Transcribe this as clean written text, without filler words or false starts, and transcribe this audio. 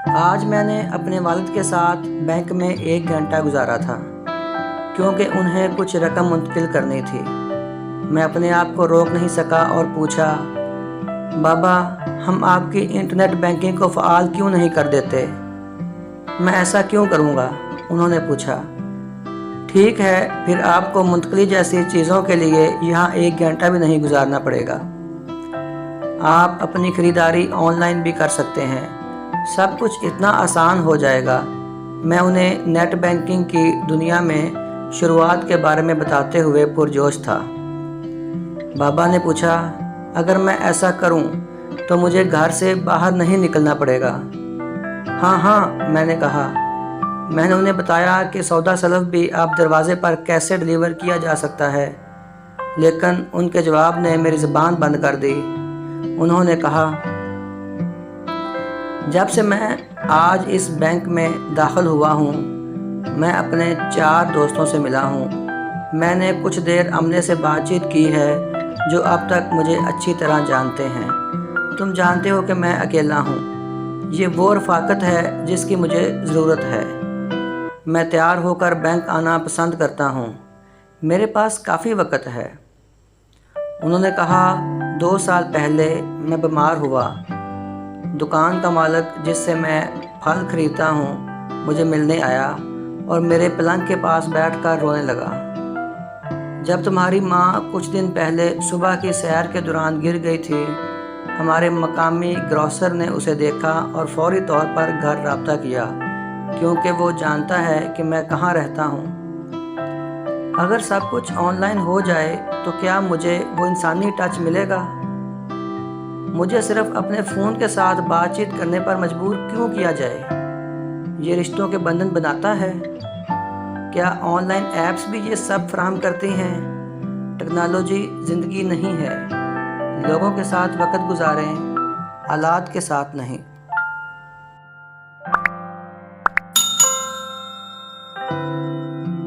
आज मैंने अपने वालिद के साथ बैंक में 1 घंटा गुजारा था क्योंकि उन्हें कुछ रकम मुंतकिल करनी थी। मैं अपने आप को रोक नहीं सका और पूछा, बाबा, हम आपकी इंटरनेट बैंकिंग को फ़आल क्यों नहीं कर देते? मैं ऐसा क्यों करूँगा? उन्होंने पूछा। ठीक है, फिर आपको मुंतकली जैसी चीज़ों के लिए यहाँ 1 घंटा भी नहीं गुजारना पड़ेगा। आप अपनी ख़रीदारी ऑनलाइन भी कर सकते हैं। सब कुछ इतना आसान हो जाएगा। मैं उन्हें नेट बैंकिंग की दुनिया में शुरुआत के बारे में बताते हुए पुरजोश था। बाबा ने पूछा, अगर मैं ऐसा करूं तो मुझे घर से बाहर नहीं निकलना पड़ेगा? हाँ हाँ, मैंने कहा। मैंने उन्हें बताया कि सौदा सलफ भी आप दरवाज़े पर कैसे डिलीवर किया जा सकता है, लेकिन उनके जवाब ने मेरी ज़बान बंद कर दी। उन्होंने कहा, जब से मैं आज इस बैंक में दाखिल हुआ हूँ, मैं अपने 4 दोस्तों से मिला हूँ। मैंने कुछ देर अमले से बातचीत की है जो अब तक मुझे अच्छी तरह जानते हैं। तुम जानते हो कि मैं अकेला हूँ। ये वो रफ़ाकत है जिसकी मुझे ज़रूरत है। मैं तैयार होकर बैंक आना पसंद करता हूँ। मेरे पास काफ़ी वक़्त है। उन्होंने कहा, 2 साल पहले मैं बीमार हुआ। दुकान का मालिक जिससे मैं फल ख़रीदता हूँ मुझे मिलने आया और मेरे पलंग के पास बैठकर रोने लगा। जब तुम्हारी माँ कुछ दिन पहले सुबह की सैर के दौरान गिर गई थी, हमारे मकामी ग्रोसर ने उसे देखा और फौरी तौर पर घर राब्ता किया क्योंकि वो जानता है कि मैं कहाँ रहता हूँ। अगर सब कुछ ऑनलाइन हो जाए तो क्या मुझे वो इंसानी टच मिलेगा? मुझे सिर्फ अपने फ़ोन के साथ बातचीत करने पर मजबूर क्यों किया जाए? ये रिश्तों के बंधन बनाता है? क्या ऑनलाइन ऐप्स भी ये सब फराहम करती हैं? टेक्नोलॉजी ज़िंदगी नहीं है। लोगों के साथ वक़्त गुजारें, हालात के साथ नहीं।